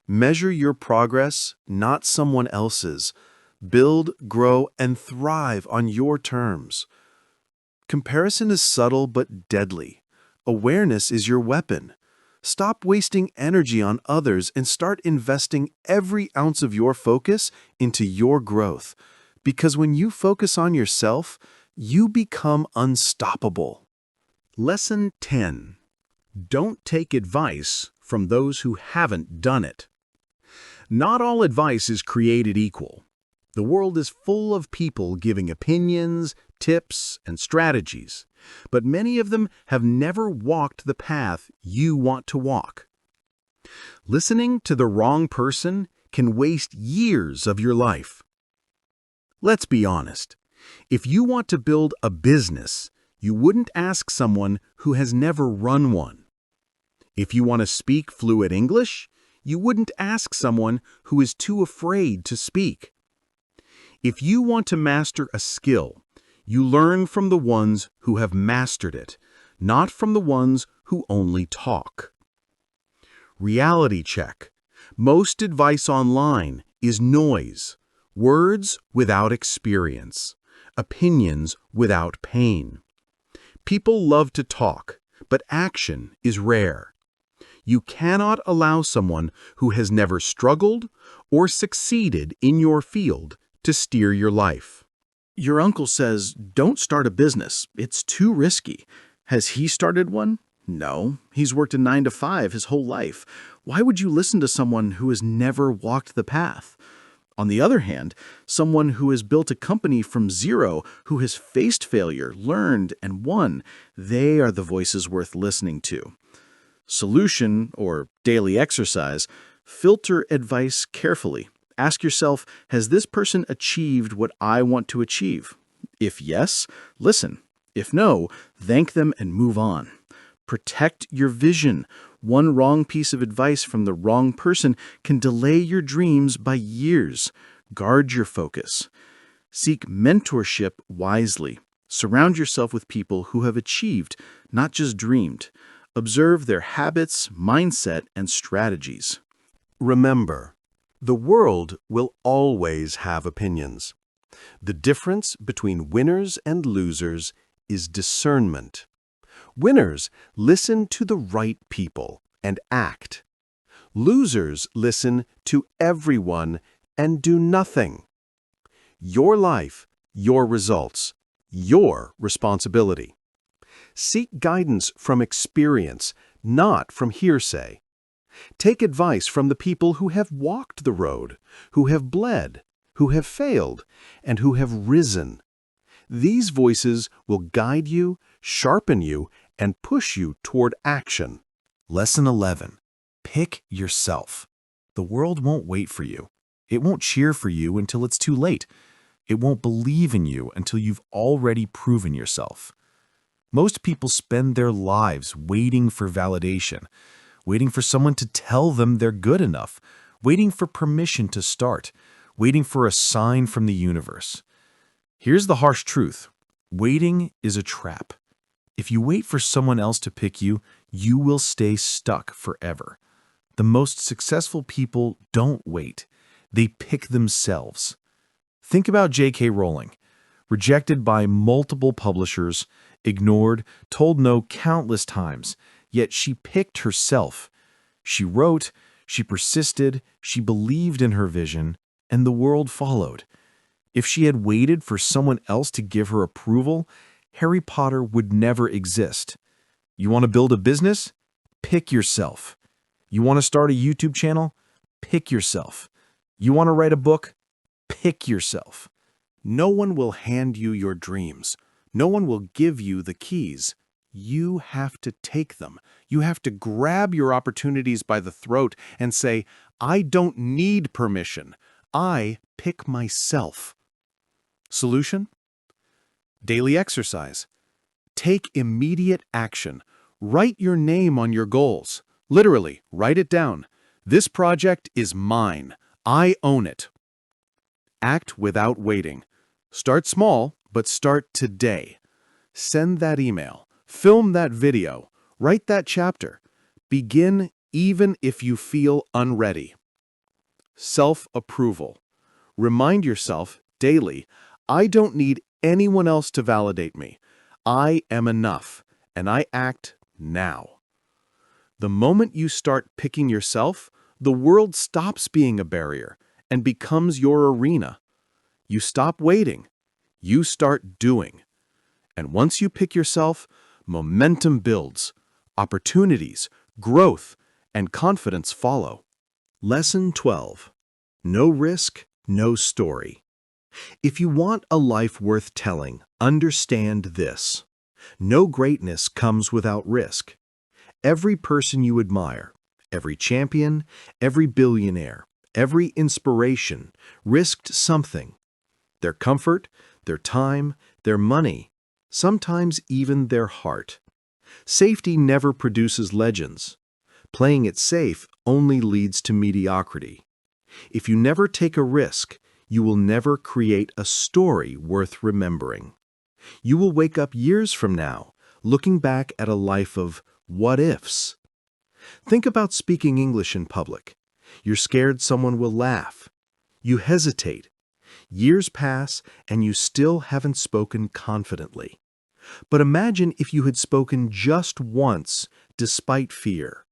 [SPEAKER 3] Measure your progress, not someone else's. Build, grow, and thrive on your terms. Comparison is subtle but deadly. Awareness is your weapon. Stop wasting energy on others and start investing every ounce of your focus into your growth. Because when you focus on yourself, you become unstoppable. Lesson 10. Don't take advice from those who haven't done it. Not all advice is created equal. The world is full of people giving opinions, tips, and strategies, but many of them have never walked the path you want to walk. Listening to the wrong person can waste years of your life. Let's be honest. If you want to build a business,
[SPEAKER 1] You wouldn't ask someone who has never run one. If you want to speak fluent English, you wouldn't ask someone who is too afraid to speak. If you want to master a skill, you learn from the ones who have mastered it, not from the ones who only talk. Reality check. Most advice online is noise, words without experience, opinions without pain. People love to talk, but action is rare. You cannot allow someone who has never struggled or succeeded in your field to steer your life.
[SPEAKER 3] Your uncle says, don't start a business. It's too risky. Has he started one? No. He's worked a 9-to-5 his whole life. Why would you listen to someone who has never walked the path? On the other hand, someone who has built a company from zero, who has faced failure, learned, and won, they are the voices worth listening to. Solution, or daily exercise, filter advice carefully. Ask yourself, has this person achieved what I want to achieve? If yes, listen. If no, thank them and move on. Protect your vision. One wrong piece of advice from the wrong person can delay your dreams by years. Guard your focus. Seek mentorship wisely. Surround yourself with people who have achieved, not just dreamed. Observe their habits, mindset, and strategies.
[SPEAKER 2] Remember, the world will always have opinions. The difference between winners and losers is discernment. Winners listen to the right people and act. Losers listen to everyone and do nothing. Your life, your results, your responsibility. Seek guidance from experience, not from hearsay. Take advice from the people who have walked the road, who have bled, who have failed, and who have risen. These voices will guide you, sharpen you, and push you toward action.
[SPEAKER 4] Lesson 11. Pick yourself. The world won't wait for you. It won't cheer for you until it's too late. It won't believe in you until you've already proven yourself. Most people spend their lives waiting for validation, waiting for someone to tell them they're good enough, waiting for permission to start, waiting for a sign from the universe. Here's the harsh truth. Waiting is a trap. If you wait for someone else to pick you, you will stay stuck forever. The most successful people don't wait. They pick themselves. Think about J.K. Rowling. Rejected by multiple publishers, ignored, told no countless times, yet she picked herself. She wrote, she persisted, she believed in her vision, and the world followed. If she had waited for someone else to give her approval, Harry Potter would never exist. You want to build a business? Pick yourself. You want to start a YouTube channel? Pick yourself. You want to write a book? Pick yourself.
[SPEAKER 3] No one will hand you your dreams. No one will give you the keys. You have to take them. You have to grab your opportunities by the throat and say, I don't need permission. I pick myself. Solution? Daily exercise. Take immediate action. Write your name on your goals. Literally, write it down. This project is mine. I own it. Act without waiting. Start small, but start today. Send that email. Film that video. Write that chapter. Begin even if you feel unready. Self-approval. Remind yourself daily, I don't need anyone else to validate me. I am enough, and I act now. The moment you start picking yourself, the world stops being a barrier and becomes your arena. You stop waiting. You start doing. And once you pick yourself, momentum builds, opportunities, growth, and confidence follow.
[SPEAKER 2] Lesson 12. No risk, no story. If you want a life worth telling, understand this. No greatness comes without risk. Every person you admire, every champion, every billionaire, every inspiration risked something. Their comfort, their time, their money. sometimes even their heart. Safety never produces legends. Playing it safe only leads to mediocrity. If you never take a risk, you will never create a story worth remembering. You will wake up years from now, looking back at a life of what-ifs. Think about speaking English in public. You're scared someone will laugh. You hesitate. Years pass, and you still haven't spoken confidently. But imagine if you had spoken just once, despite fear.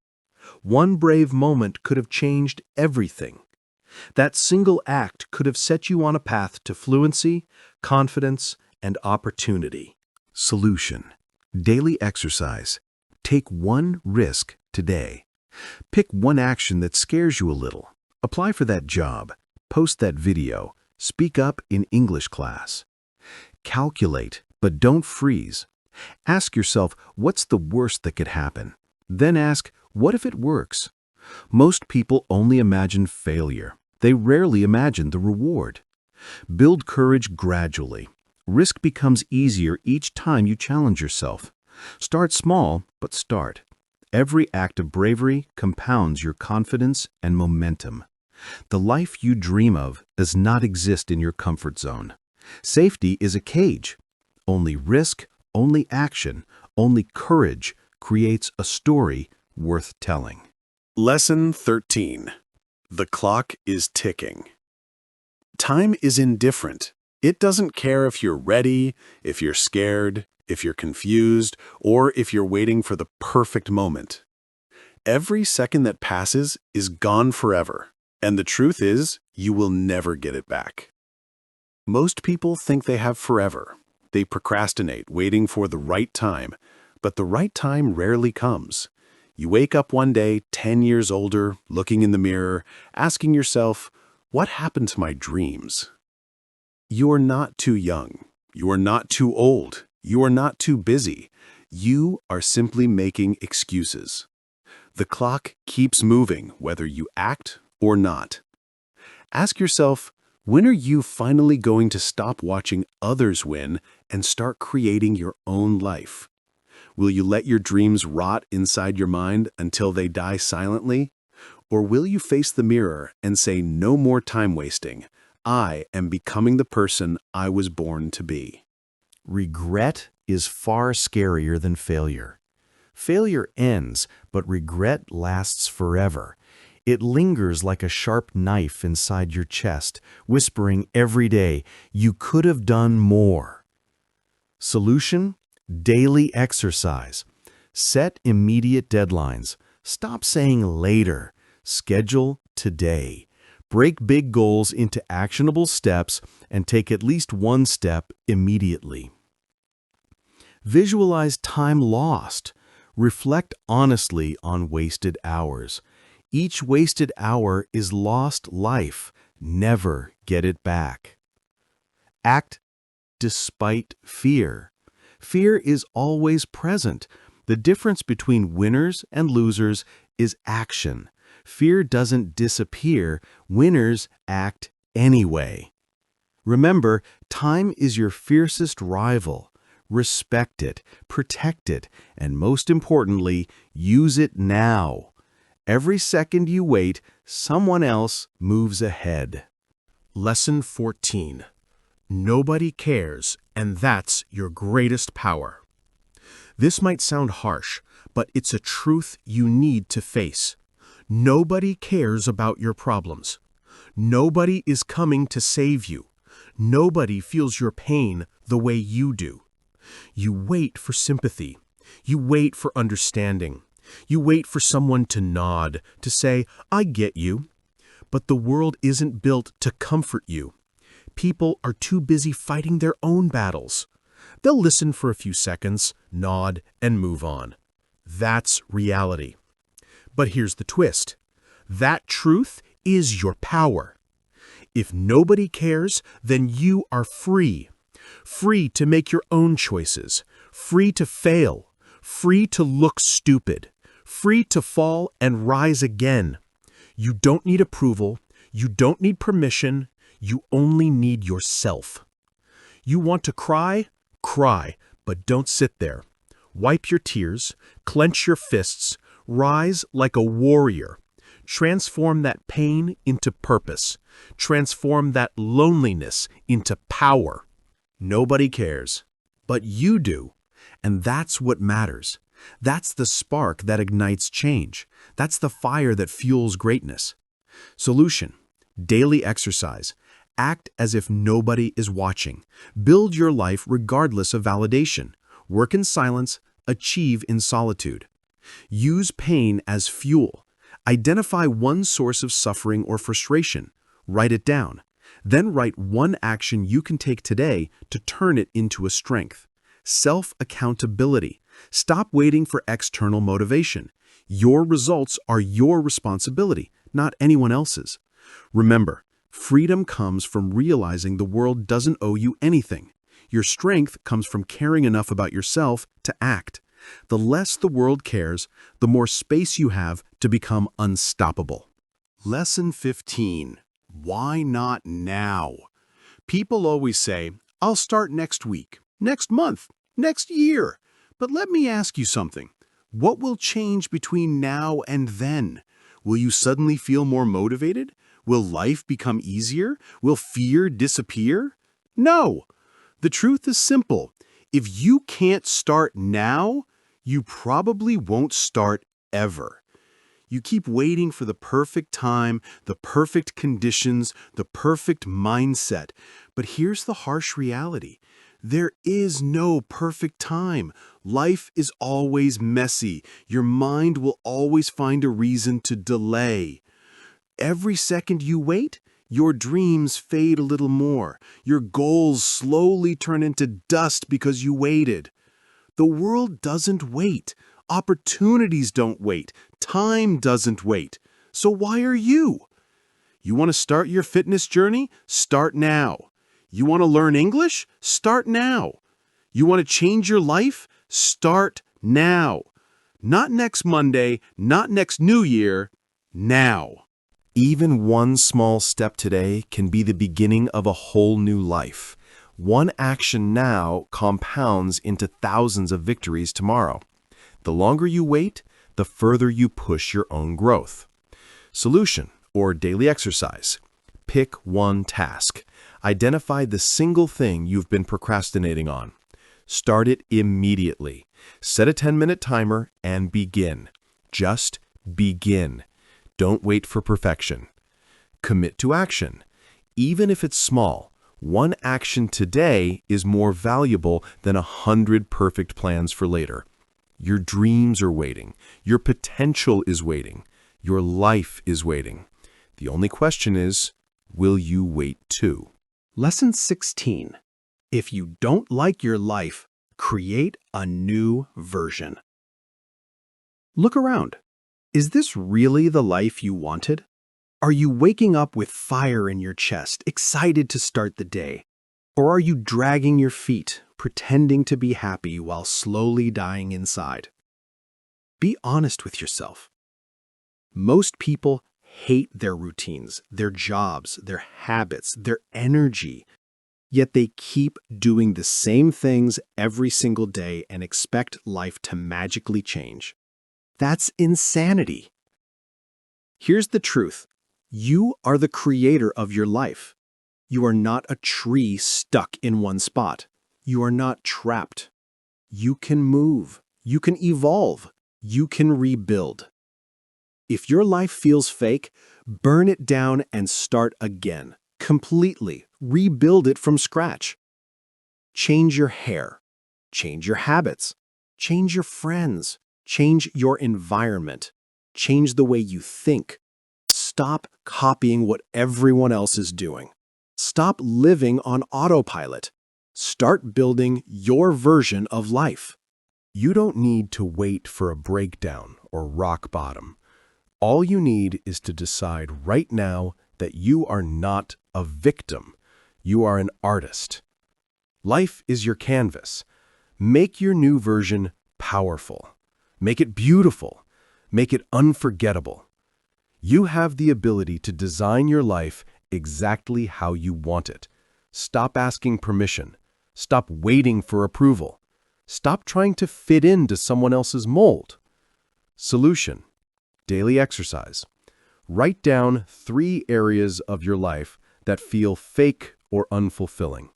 [SPEAKER 2] One brave moment could have changed everything. That single act could have set you on a path to fluency, confidence, and opportunity.
[SPEAKER 1] Solution: daily exercise. Take one risk today. Pick one action that scares you a little. Apply for that job. Post that video. Speak up in English class. Calculate, but don't freeze. Ask yourself, what's the worst that could happen? Then ask, what if it works? Most people only imagine failure. They rarely imagine the reward. Build courage gradually. Risk becomes easier each time you challenge yourself. Start small, but start. Every act of bravery compounds your confidence and momentum. The life you dream of does not exist in your comfort zone. Safety is a cage. Only risk, only action, only courage creates a story worth telling.
[SPEAKER 3] Lesson 13. The clock is ticking. Time is indifferent. It doesn't care if you're ready, if you're scared, if you're confused, or if you're waiting for the perfect moment. Every second that passes is gone forever, and the truth is, you will never get it back. Most people think they have forever. They procrastinate, waiting for the right time, but the right time rarely comes. You wake up one day, 10 years older, looking in the mirror, asking yourself, what happened to my dreams? You are not too young. You are not too old. You are not too busy. You are simply making excuses. The clock keeps moving, whether you act or not. Ask yourself, when are you finally going to stop watching others win and start creating your own life? Will you let your dreams rot inside your mind until they die silently? Or will you face the mirror and say, no more time wasting? I am becoming the person I was born to be.
[SPEAKER 2] Regret is far scarier than failure. Failure ends, but regret lasts forever. It lingers like a sharp knife inside your chest, whispering every day, you could have done more. Solution: daily exercise. Set immediate deadlines. Stop saying later. Schedule today. Break big goals into actionable steps and take at least one step immediately. Visualize time lost. Reflect honestly on wasted hours. Each wasted hour is lost life. Never get it back. Act despite fear. Fear is always present. The difference between winners and losers is action. Fear doesn't disappear. Winners act anyway. Remember, time is your fiercest rival. Respect it, protect it, and most importantly, use it now. Every second you wait, someone else moves ahead.
[SPEAKER 5] Lesson 14. Nobody cares, and that's your greatest power. This might sound harsh, but it's a truth you need to face. Nobody cares about your problems. Nobody is coming to save you. Nobody feels your pain the way you do. You wait for sympathy. You wait for understanding. You wait for someone to nod, to say, I get you. But the world isn't built to comfort you. People are too busy fighting their own battles. They'll listen for a few seconds, nod, and move on. That's reality. But here's the twist. That truth is your power. If nobody cares, then you are free. Free to make your own choices. Free to fail. Free to look stupid. Free to fall and rise again. You don't need approval. You don't need permission. You only need yourself. You want to cry? Cry, But don't sit there. Wipe your tears, clench your fists, rise like a warrior. Transform that pain into purpose. Transform that loneliness into power. Nobody cares, but you do. And that's what matters. That's the spark that ignites change. That's the fire that fuels greatness. Solution: daily exercise. Act as if nobody is watching. Build your life regardless of validation. Work in silence, achieve in solitude. Use pain as fuel. Identify one source of suffering or frustration. Write it down. Then write one action you can take today to turn it into a strength. Self-accountability. Stop waiting for external motivation. Your results are your responsibility, not anyone else's. Remember, freedom comes from realizing the world doesn't owe you anything. Your strength comes from caring enough about yourself to act. The less the world cares, the more space you have to become unstoppable.
[SPEAKER 1] Lesson 15. Why not now? People always say, I'll start next week, next month, next year. But let me ask you something. What will change between now and then? Will you suddenly feel more motivated? Will life become easier? Will fear disappear? No. The truth is simple. If you can't start now, you probably won't start ever. You keep waiting for the perfect time, the perfect conditions, the perfect mindset. But here's the harsh reality. There is no perfect time. Life is always messy. Your mind will always find a reason to delay. Every second you wait, your dreams fade a little more. Your goals slowly turn into dust because you waited. The world doesn't wait. Opportunities don't wait. Time doesn't wait. So why are you? You want to start your fitness journey? Start now. You want to learn English? Start now. You want to change your life? Start now. Not next Monday, not next New Year, now.
[SPEAKER 2] Even one small step today can be the beginning of a whole new life. One action now compounds into thousands of victories tomorrow. The longer you wait, the further you push your own growth. Solution, or daily exercise. Pick one task. Identify the single thing you've been procrastinating on. Start it immediately. Set a 10-minute timer and begin. Just begin. Don't wait for perfection. Commit to action. Even if it's small, one action today is more valuable than 100 perfect plans for later. Your dreams are waiting. Your potential is waiting. Your life is waiting. The only question is, will you wait too?
[SPEAKER 5] Lesson 16. If you don't like your life, create a new version. Look around. Is this really the life you wanted? Are you waking up with fire in your chest, excited to start the day? Or are you dragging your feet, pretending to be happy while slowly dying inside? Be honest with yourself. Most people hate their routines, their jobs, their habits, their energy. Yet they keep doing the same things every single day and expect life to magically change. That's insanity. Here's the truth. You are the creator of your life. You are not a tree stuck in one spot. You are not trapped. You can move. You can evolve. You can rebuild. If your life feels fake, burn it down and start again. Completely. Rebuild it from scratch. Change your hair. Change your habits. Change your friends. Change your environment. Change the way you think. Stop copying what everyone else is doing. Stop living on autopilot. Start building your version of life.
[SPEAKER 2] You don't need to wait for a breakdown or rock bottom. All you need is to decide right now that you are not a victim. You are an artist. Life is your canvas. Make your new version powerful. Make it beautiful. Make it unforgettable. You have the ability to design your life exactly how you want it. Stop asking permission. Stop waiting for approval.
[SPEAKER 5] Stop trying to fit into someone else's mold. Solution: daily exercise. Write down 3 areas of your life that feel fake or unfulfilling.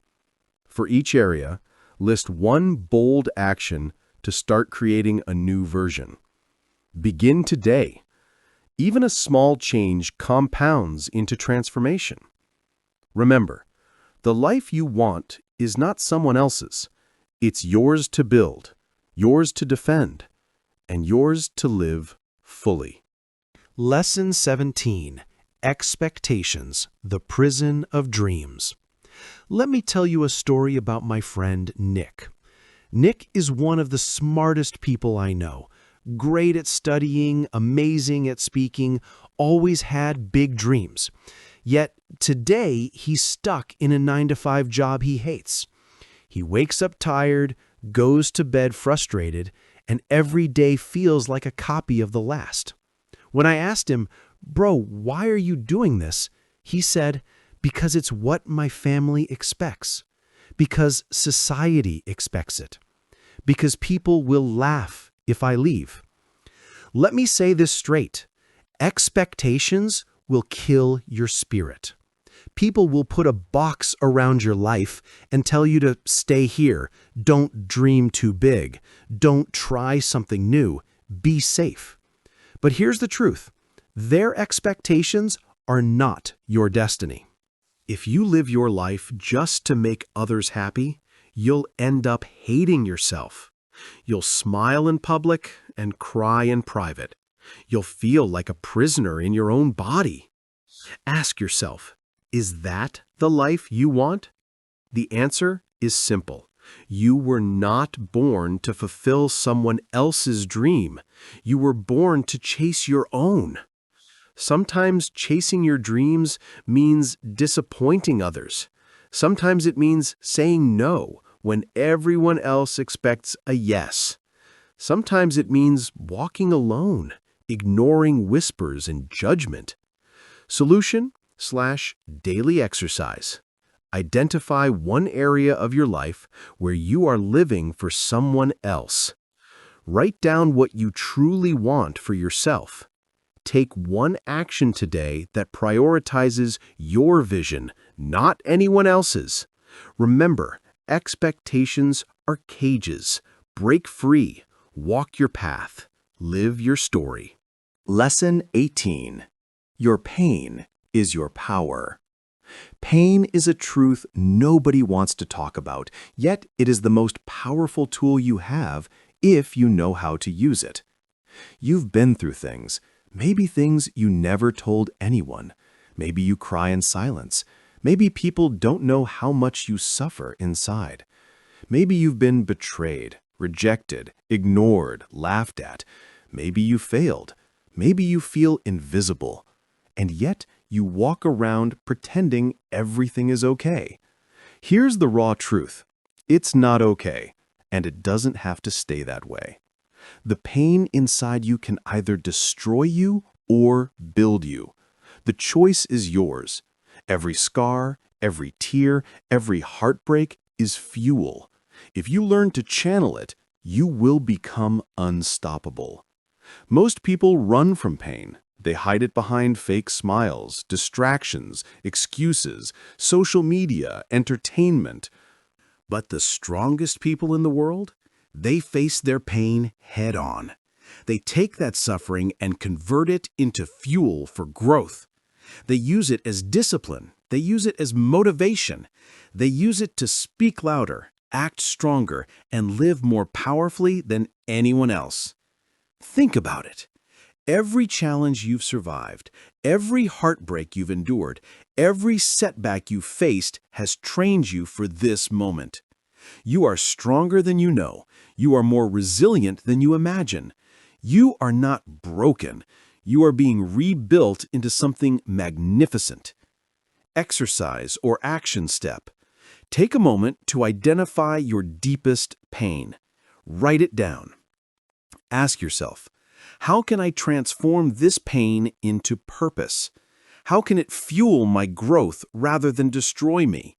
[SPEAKER 5] For each area, list 1 bold action to start creating a new version. Begin today. Even a small change compounds into transformation. Remember, the life you want is not someone else's. It's yours to build, yours to defend, and yours to live fully.
[SPEAKER 2] Lesson 17. Expectations, the prison of dreams. Let me tell you a story about my friend Nick. Nick is one of the smartest people I know. Great at studying, amazing at speaking, always had big dreams. Yet today he's stuck in a 9-to-5 job he hates. He wakes up tired, goes to bed frustrated, and every day feels like a copy of the last. When I asked him, "Bro, why are you doing this?" he said, "Because it's what my family expects. Because society expects it. Because people will laugh if I leave." Let me say this straight. Expectations will kill your spirit. People will put a box around your life and tell you to stay here, don't dream too big, don't try something new, be safe. But here's the truth. Their expectations are not your destiny. If you live your life just to make others happy, you'll end up hating yourself. You'll smile in public and cry in private. You'll feel like a prisoner in your own body. Ask yourself, is that the life you want? The answer is simple. You were not born to fulfill someone else's dream. You were born to chase your own. Sometimes chasing your dreams means disappointing others. Sometimes it means saying no when everyone else expects a yes. Sometimes it means walking alone, ignoring whispers and judgment. Solution/daily exercise. Identify one area of your life where you are living for someone else. Write down what you truly want for yourself. Take one action today that prioritizes your vision, not anyone else's. Remember, expectations are cages. Break free. Walk your path. Live your story.
[SPEAKER 1] Lesson 18. Your pain is your power. Pain is a truth nobody wants to talk about, yet it is the most powerful tool you have if you know how to use it. You've been through things, maybe things you never told anyone. Maybe you cry in silence. Maybe people don't know how much you suffer inside. Maybe you've been betrayed, rejected, ignored, laughed at. Maybe you failed. Maybe you feel invisible. And yet you walk around pretending everything is okay. Here's the raw truth. It's not okay, and it doesn't have to stay that way. The pain inside you can either destroy you or build you. The choice is yours. Every scar, every tear, every heartbreak is fuel. If you learn to channel it, you will become unstoppable. Most people run from pain. They hide it behind fake smiles, distractions, excuses, social media, entertainment. But the strongest people in the world, they face their pain head on. They take that suffering and convert it into fuel for growth. They use it as discipline. They use it as motivation. They use it to speak louder, act stronger, and live more powerfully than anyone else. Think about it. Every challenge you've survived, every heartbreak you've endured, every setback you've faced has trained you for this moment. You are stronger than you know. You are more resilient than you imagine. You are not broken. You are being rebuilt into something magnificent. Exercise or action step. Take a moment to identify your deepest pain. Write it down. Ask yourself, how can I transform this pain into purpose? How can it fuel my growth rather than destroy me?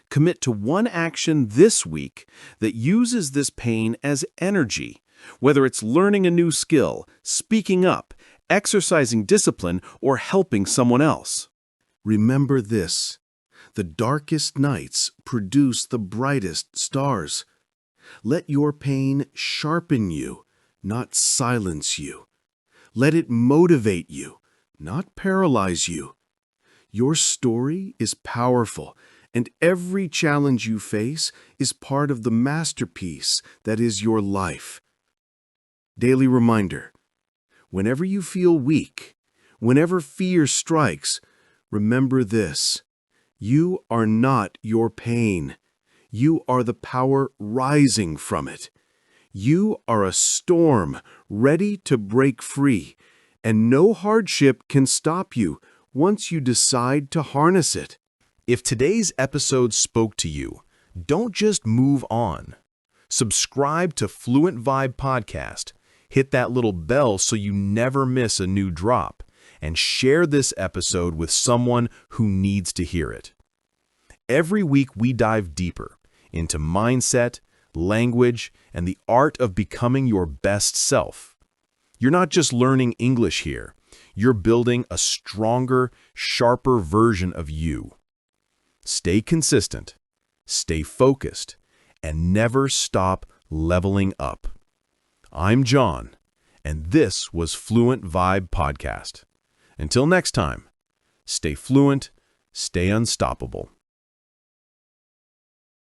[SPEAKER 5] Commit to one action this week that uses this pain as energy, whether it's learning a new skill, speaking up, exercising discipline, or helping someone else.
[SPEAKER 3] Remember this: the darkest nights produce the brightest stars. Let your pain sharpen you, not silence you. Let it motivate you, not paralyze you. Your story is powerful, and every challenge you face is part of the masterpiece that is your life. Daily reminder: whenever you feel weak, whenever fear strikes, remember this: you are not your pain. You are the power rising from it. You are a storm ready to break free, and no hardship can stop you once you decide to harness it.
[SPEAKER 2] If today's episode spoke to you, don't just move on. Subscribe to Fluent Vibe Podcast, hit that little bell so you never miss a new drop, and share this episode with someone who needs to hear it. Every week we dive deeper into mindset, language, and the art of becoming your best self. You're not just learning English here, you're building a stronger, sharper version of you. Stay consistent, stay focused, and never stop leveling up. I'm John, and this was Fluent Vibe Podcast. Until next time, stay fluent, stay unstoppable.